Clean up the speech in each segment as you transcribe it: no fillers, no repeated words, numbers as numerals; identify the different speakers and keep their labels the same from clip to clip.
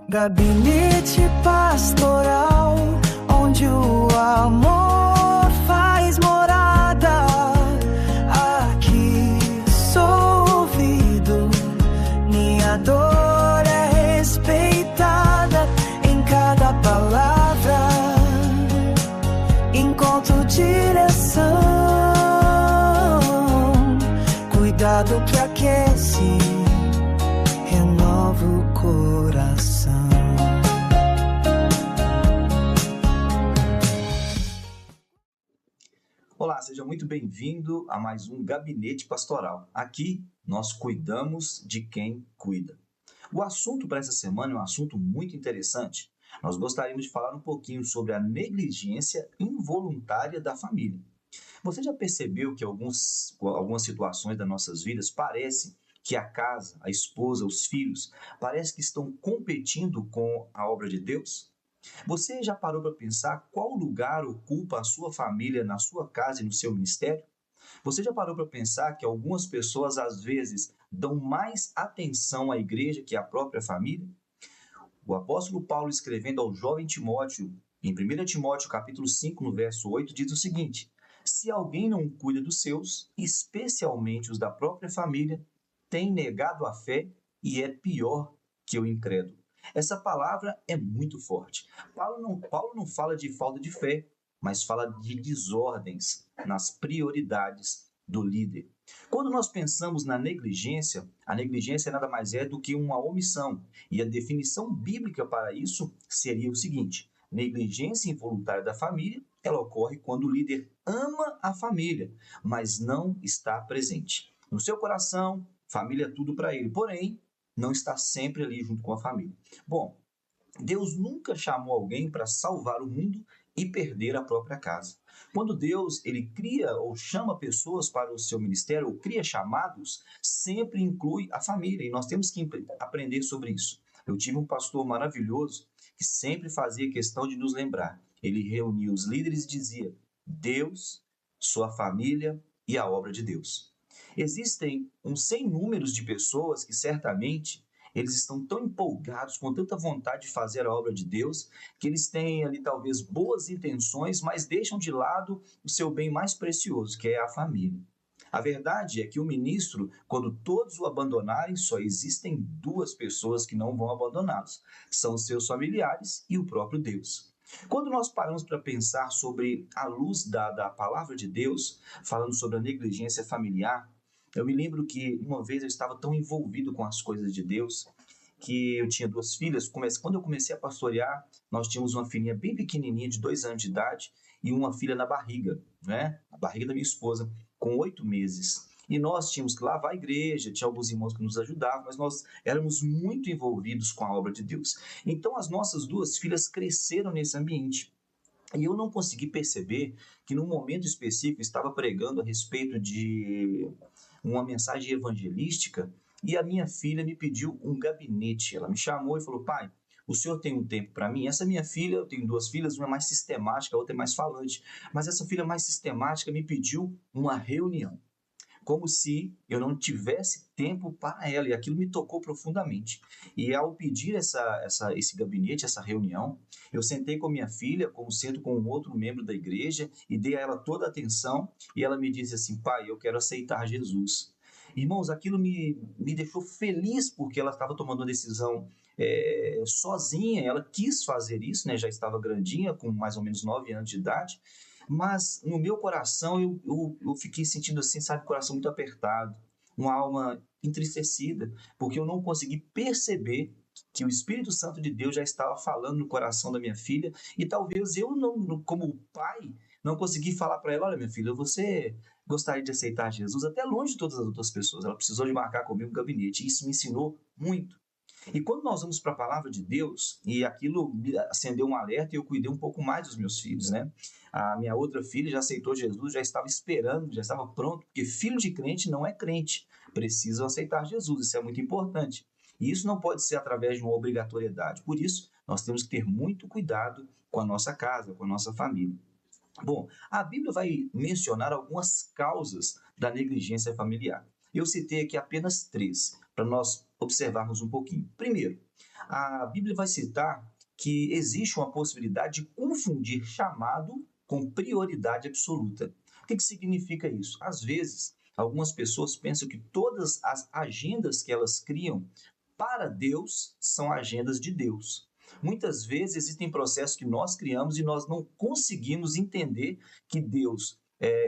Speaker 1: Gabinete Pastoral, onde o amor faz morada. Aqui sou ouvido, minha dor é respeitada. Em cada palavra encontro direção, cuidado que aquece, renova o coração.
Speaker 2: Olá, seja muito bem-vindo a mais um Gabinete Pastoral. Aqui nós cuidamos de quem cuida. O assunto para essa semana é um assunto muito interessante. Nós gostaríamos de falar um pouquinho sobre a negligência involuntária da família. Você já percebeu que algumas situações das nossas vidas parecem que a casa, a esposa, os filhos, parece que estão competindo com a obra de Deus? Você já parou para pensar qual lugar ocupa a sua família na sua casa e no seu ministério? Você já parou para pensar que algumas pessoas às vezes dão mais atenção à igreja que à própria família? O apóstolo Paulo, escrevendo ao jovem Timóteo, em 1 Timóteo capítulo 5, no verso 8, diz o seguinte: se alguém não cuida dos seus, especialmente os da própria família, tem negado a fé e é pior que o incrédulo. Essa palavra é muito forte. Paulo não fala de falta de fé, mas fala de desordens nas prioridades do líder. Quando nós pensamos na negligência, a negligência nada mais é do que uma omissão. E a definição bíblica para isso seria o seguinte: negligência involuntária da família, ela ocorre quando o líder ama a família, mas não está presente. No seu coração, família é tudo para ele, porém, não está sempre ali junto com a família. Bom, Deus nunca chamou alguém para salvar o mundo e perder a própria casa. Quando Deus ele cria ou chama pessoas para o seu ministério, ou cria chamados, sempre inclui a família, e nós temos que aprender sobre isso. Eu tive um pastor maravilhoso que sempre fazia questão de nos lembrar. Ele reunia os líderes e dizia: Deus, sua família e a obra de Deus. Existem sem números de pessoas que certamente eles estão tão empolgados, com tanta vontade de fazer a obra de Deus, que eles têm ali talvez boas intenções, mas deixam de lado o seu bem mais precioso, que é a família. A verdade é que o ministro, quando todos o abandonarem, só existem duas pessoas que não vão abandoná-los. São os seus familiares e o próprio Deus. Quando nós paramos para pensar sobre a luz da palavra de Deus, falando sobre a negligência familiar, eu me lembro que uma vez eu estava tão envolvido com as coisas de Deus que eu tinha duas filhas. Quando eu comecei a pastorear, nós tínhamos uma filhinha bem pequenininha, de 2 anos de idade, e uma filha na barriga, né? A barriga da minha esposa, com 8 meses. E nós tínhamos que lavar a igreja, tinha alguns irmãos que nos ajudavam, mas nós éramos muito envolvidos com a obra de Deus. Então as nossas duas filhas cresceram nesse ambiente. E eu não consegui perceber que num momento específico estava pregando a respeito de uma mensagem evangelística e a minha filha me pediu um gabinete. Ela me chamou e falou: pai, o senhor tem um tempo para mim? Essa minha filha, eu tenho duas filhas, uma é mais sistemática, a outra é mais falante, mas essa filha mais sistemática me pediu uma reunião, como se eu não tivesse tempo para ela, e aquilo me tocou profundamente. E ao pedir esse gabinete, essa reunião, eu sentei com minha filha, como sento com um outro membro da igreja, e dei a ela toda a atenção, e ela me disse assim: pai, eu quero aceitar Jesus. Irmãos, aquilo me deixou feliz, porque ela estava tomando uma decisão sozinha, ela quis fazer isso, né? Já estava grandinha, com mais ou menos 9 anos de idade, mas no meu coração eu fiquei sentindo assim, sabe, o coração muito apertado, uma alma entristecida, porque eu não consegui perceber que o Espírito Santo de Deus já estava falando no coração da minha filha, e talvez eu, não, como pai, não consegui falar para ela: olha, minha filha, você gostaria de aceitar Jesus? Até longe de todas as outras pessoas, ela precisou de marcar comigo um gabinete, e isso me ensinou muito. E quando nós vamos para a palavra de Deus, e aquilo acendeu um alerta, e eu cuidei um pouco mais dos meus filhos, né? A minha outra filha já aceitou Jesus, já estava esperando, já estava pronto, porque filho de crente não é crente, precisam aceitar Jesus, isso é muito importante. E isso não pode ser através de uma obrigatoriedade, por isso nós temos que ter muito cuidado com a nossa casa, com a nossa família. Bom, a Bíblia vai mencionar algumas causas da negligência familiar. Eu citei aqui apenas 3, para nós observarmos um pouquinho. Primeiro, A Bíblia vai citar que existe uma possibilidade de confundir chamado com prioridade absoluta. O que significa isso? Às vezes, algumas pessoas pensam que todas as agendas que elas criam para Deus são agendas de Deus. Muitas vezes existem processos que nós criamos e nós não conseguimos entender que Deus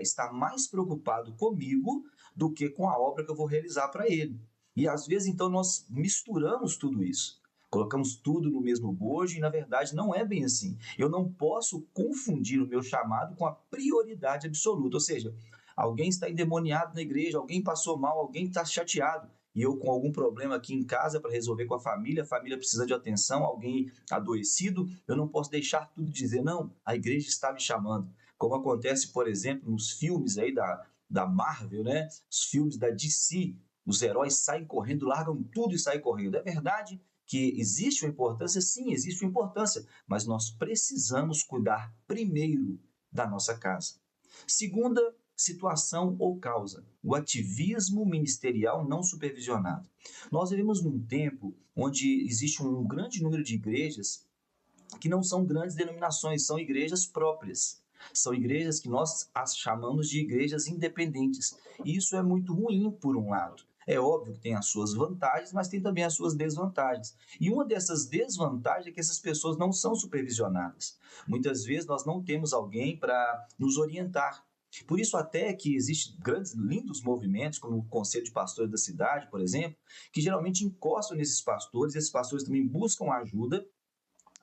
Speaker 2: está mais preocupado comigo do que com a obra que eu vou realizar para Ele. E às vezes, então, nós misturamos tudo isso. Colocamos tudo no mesmo bojo e, na verdade, não é bem assim. Eu não posso confundir o meu chamado com a prioridade absoluta. Ou seja, alguém está endemoniado na igreja, alguém passou mal, alguém está chateado. E eu com algum problema aqui em casa para resolver com a família precisa de atenção, alguém adoecido, eu não posso deixar tudo e dizer, não, a igreja está me chamando. Como acontece, por exemplo, nos filmes aí da Marvel, né? Os filmes da DC, os heróis saem correndo, largam tudo e saem correndo. É verdade que existe uma importância? Sim, existe uma importância, mas nós precisamos cuidar primeiro da nossa casa. Segunda situação ou causa, o ativismo ministerial não supervisionado. Nós vivemos num tempo onde existe um grande número de igrejas que não são grandes denominações, são igrejas próprias. São igrejas que nós as chamamos de igrejas independentes. E isso é muito ruim, por um lado. É óbvio que tem as suas vantagens, mas tem também as suas desvantagens. E uma dessas desvantagens é que essas pessoas não são supervisionadas. Muitas vezes nós não temos alguém para nos orientar. Por isso até que existem grandes, lindos movimentos, como o Conselho de Pastores da cidade, por exemplo, que geralmente encostam nesses pastores, e esses pastores também buscam ajuda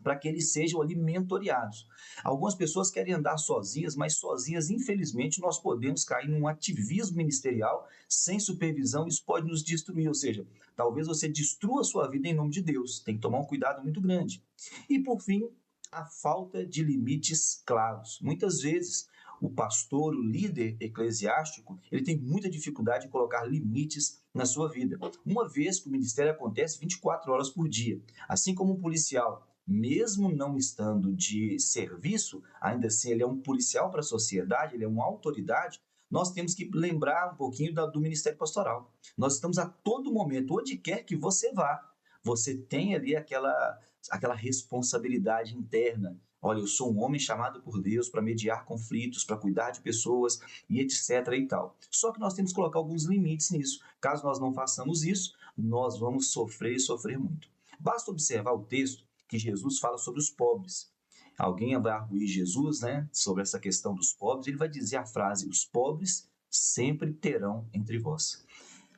Speaker 2: para que eles sejam ali mentoreados. Algumas pessoas querem andar sozinhas, mas sozinhas, infelizmente, nós podemos cair num ativismo ministerial sem supervisão, isso pode nos destruir, ou seja, talvez você destrua a sua vida em nome de Deus, tem que tomar um cuidado muito grande. E por fim, a falta de limites claros. Muitas vezes, o pastor, o líder eclesiástico, ele tem muita dificuldade em colocar limites na sua vida, uma vez que o ministério acontece 24 horas por dia, assim como um policial, mesmo não estando de serviço, ainda assim ele é um policial para a sociedade, ele é uma autoridade, nós temos que lembrar um pouquinho do ministério pastoral. Nós estamos a todo momento, onde quer que você vá, você tem ali aquela responsabilidade interna. Olha, eu sou um homem chamado por Deus para mediar conflitos, para cuidar de pessoas e etc. e tal. Só que nós temos que colocar alguns limites nisso. Caso nós não façamos isso, nós vamos sofrer e sofrer muito. Basta observar o texto que Jesus fala sobre os pobres. Alguém vai arguir Jesus, né, sobre essa questão dos pobres, ele vai dizer a frase, os pobres sempre terão entre vós.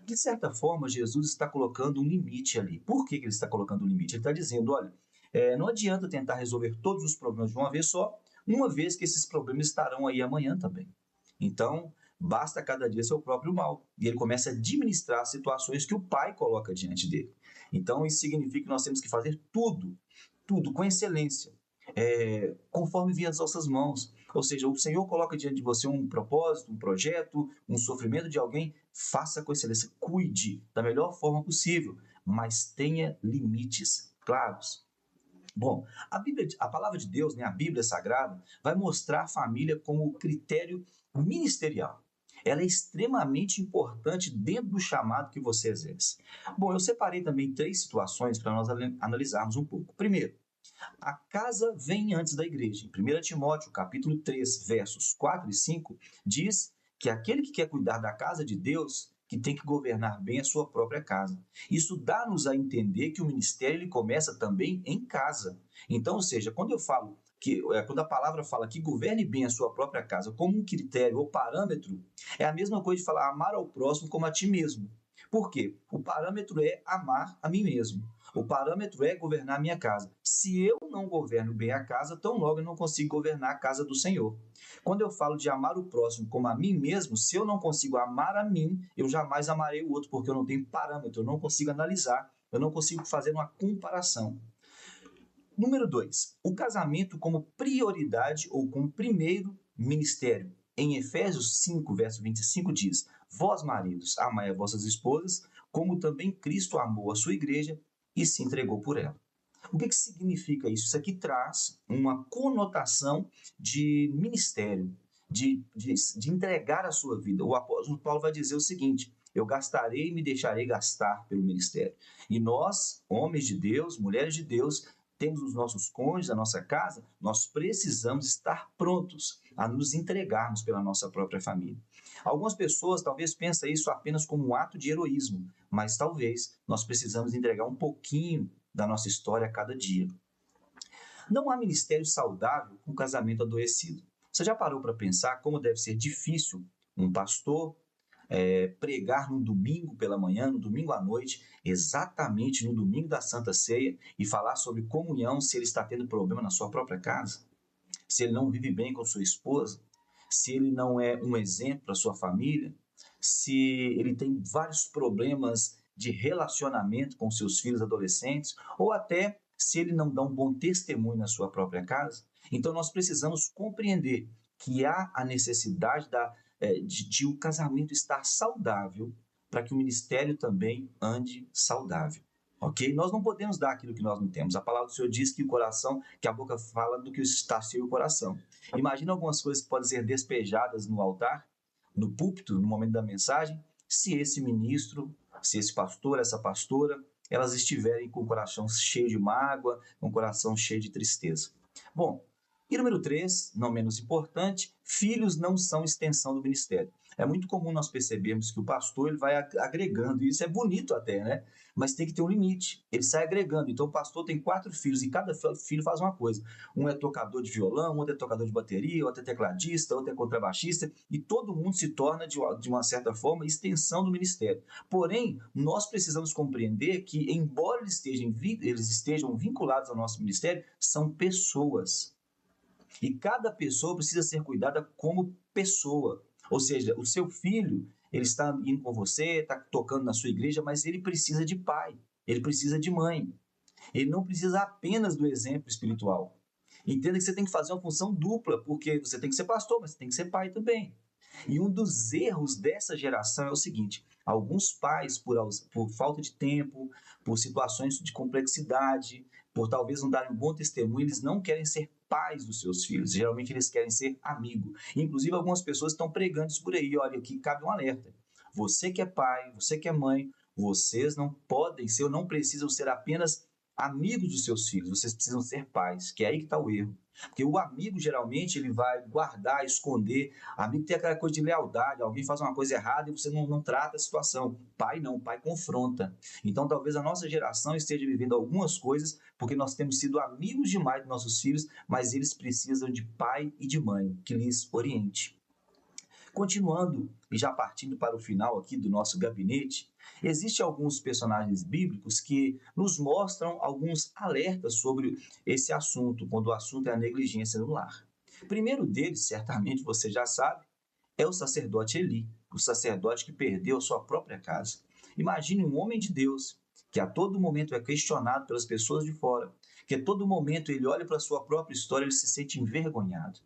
Speaker 2: De certa forma, Jesus está colocando um limite ali. Por que ele está colocando um limite? Ele está dizendo, olha, não adianta tentar resolver todos os problemas de uma vez só, uma vez que esses problemas estarão aí amanhã também. Então, basta cada dia seu próprio mal. E ele começa a administrar situações que o Pai coloca diante dele. Então, isso significa que nós temos que fazer tudo com excelência, conforme vem as nossas mãos. Ou seja, o Senhor coloca diante de você um propósito, um projeto, um sofrimento de alguém, faça com excelência, cuide da melhor forma possível, mas tenha limites claros. Bom, a palavra de Deus, né, a Bíblia Sagrada, vai mostrar a família como critério ministerial. Ela é extremamente importante dentro do chamado que você exerce. Bom, eu separei também 3 situações para nós analisarmos um pouco. Primeiro, a casa vem antes da igreja. Em 1 Timóteo, capítulo 3, versos 4 e 5, diz que aquele que quer cuidar da casa de Deus, que tem que governar bem a sua própria casa. Isso dá-nos a entender que o ministério ele começa também em casa. Então, ou seja, quando a palavra fala que governe bem a sua própria casa como um critério ou parâmetro, é a mesma coisa de falar amar ao próximo como a ti mesmo. Por quê? O parâmetro é amar a mim mesmo. O parâmetro é governar a minha casa. Se eu não governo bem a casa, tão logo eu não consigo governar a casa do Senhor. Quando eu falo de amar o próximo como a mim mesmo, se eu não consigo amar a mim, eu jamais amarei o outro, porque eu não tenho parâmetro, eu não consigo analisar, eu não consigo fazer uma comparação. Número 2, o casamento como prioridade ou como primeiro ministério. Em Efésios 5, verso 25 diz, vós maridos, amai as vossas esposas, como também Cristo amou a sua igreja e se entregou por ela. O que significa isso? Isso aqui traz uma conotação de ministério, de entregar a sua vida. O apóstolo Paulo vai dizer o seguinte, eu gastarei e me deixarei gastar pelo ministério. E nós, homens de Deus, mulheres de Deus, temos os nossos cônjuges, a nossa casa, nós precisamos estar prontos a nos entregarmos pela nossa própria família. Algumas pessoas talvez pensem isso apenas como um ato de heroísmo, mas talvez nós precisamos entregar um pouquinho da nossa história a cada dia. Não há ministério saudável com casamento adoecido. Você já parou para pensar como deve ser difícil um pastor pregar no domingo pela manhã, no domingo à noite, exatamente no domingo da Santa Ceia, e falar sobre comunhão se ele está tendo problema na sua própria casa, se ele não vive bem com sua esposa, se ele não é um exemplo para sua família, se ele tem vários problemas de relacionamento com seus filhos adolescentes, ou até se ele não dá um bom testemunho na sua própria casa. Então nós precisamos compreender que há a necessidade de o casamento estar saudável para que o ministério também ande saudável. Ok? Nós não podemos dar aquilo que nós não temos. A palavra do Senhor diz que o coração, que a boca fala do que está cheio o coração. Imagina algumas coisas que podem ser despejadas no altar, no púlpito, no momento da mensagem, se esse ministro, se esse pastor, essa pastora, elas estiverem com o coração cheio de mágoa, com o coração cheio de tristeza. Bom, e número 3, não menos importante, filhos não são extensão do ministério. É muito comum nós percebermos que o pastor ele vai agregando, e isso é bonito até, né? Mas tem que ter um limite. Ele sai agregando. Então o pastor tem 4 filhos e cada filho faz uma coisa. Um é tocador de violão, outro é tocador de bateria, outro é tecladista, outro é contrabaixista, e todo mundo se torna, de uma certa forma, extensão do ministério. Porém, nós precisamos compreender que, embora eles estejam vinculados ao nosso ministério, são pessoas. E cada pessoa precisa ser cuidada como pessoa. Ou seja, o seu filho, ele está indo com você, está tocando na sua igreja, mas ele precisa de pai, ele precisa de mãe. Ele não precisa apenas do exemplo espiritual. Entenda que você tem que fazer uma função dupla, porque você tem que ser pastor, mas você tem que ser pai também. E um dos erros dessa geração é o seguinte: alguns pais, por falta de tempo, por situações de complexidade, por talvez não darem um bom testemunho, eles não querem ser pais dos seus filhos. Geralmente eles querem ser amigo. Inclusive algumas pessoas estão pregando isso por aí. Olha, aqui cabe um alerta. Você que é pai, você que é mãe, vocês não podem ser ou não precisam ser apenas amigos dos seus filhos, vocês precisam ser pais, que é aí que está o erro. Porque o amigo, geralmente, ele vai guardar, esconder. Amigo tem aquela coisa de lealdade, alguém faz uma coisa errada e você não trata a situação. Pai não, pai confronta. Então, talvez a nossa geração esteja vivendo algumas coisas porque nós temos sido amigos demais dos nossos filhos, mas eles precisam de pai e de mãe, que lhes oriente. Continuando, e já partindo para o final aqui do nosso gabinete, existem alguns personagens bíblicos que nos mostram alguns alertas sobre esse assunto, quando o assunto é a negligência no lar. O primeiro deles, certamente você já sabe, é o sacerdote Eli, o sacerdote que perdeu a sua própria casa. Imagine um homem de Deus que a todo momento é questionado pelas pessoas de fora, que a todo momento ele olha para a sua própria história e ele se sente envergonhado.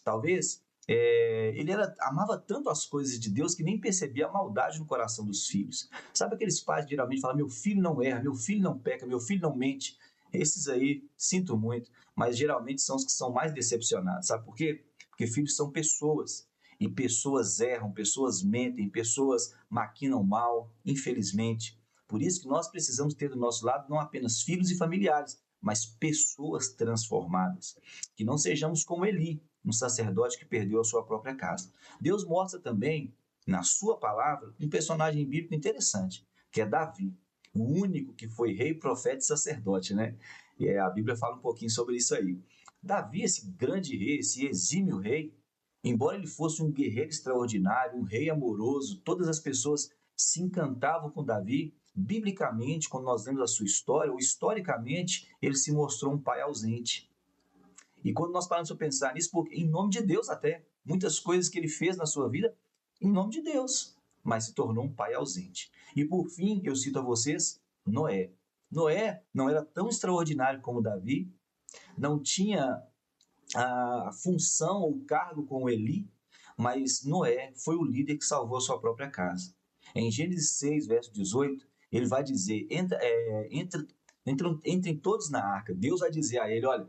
Speaker 2: Talvez ele amava tanto as coisas de Deus que nem percebia a maldade no coração dos filhos. Sabe aqueles pais que geralmente falam: meu filho não erra, meu filho não peca, meu filho não mente? Esses aí, sinto muito, mas geralmente são os que são mais decepcionados. Sabe por quê? Porque filhos são pessoas. E pessoas erram, pessoas mentem, pessoas maquinam mal, infelizmente. Por isso que nós precisamos ter do nosso lado não apenas filhos e familiares, mas pessoas transformadas. Que não sejamos como Eli, um sacerdote que perdeu a sua própria casa. Deus mostra também, na sua palavra, um personagem bíblico interessante, que é Davi, o único que foi rei, profeta e sacerdote, né? E a Bíblia fala um pouquinho sobre isso aí. Davi, esse grande rei, esse exímio rei, embora ele fosse um guerreiro extraordinário, um rei amoroso, todas as pessoas se encantavam com Davi. Biblicamente, quando nós lemos a sua história, ou historicamente, ele se mostrou um pai ausente. E quando nós paramos para pensar nisso, porque em nome de Deus até, muitas coisas que ele fez na sua vida, em nome de Deus, mas se tornou um pai ausente. E por fim, eu cito a vocês, Noé. Noé não era tão extraordinário como Davi, não tinha a função ou cargo como Eli, mas Noé foi o líder que salvou a sua própria casa. Em Gênesis 6, verso 18, ele vai dizer: entrem todos na arca. Deus vai dizer a ele: olha,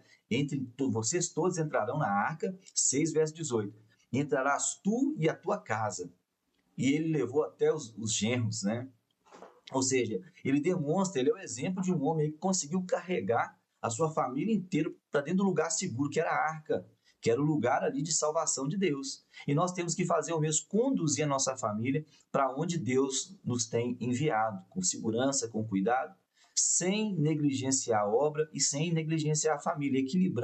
Speaker 2: vocês todos entrarão na arca, 6 verso 18. Entrarás tu e a tua casa. e ele levou até os genros, né? Ou seja, ele demonstra, ele é o exemplo de um homem que conseguiu carregar a sua família inteira para dentro do lugar seguro, que era a arca, que era o lugar ali de salvação de Deus. E nós temos que fazer o mesmo, conduzir a nossa família para onde Deus nos tem enviado, com segurança, com cuidado, sem negligenciar a obra e sem negligenciar a família, equilibrando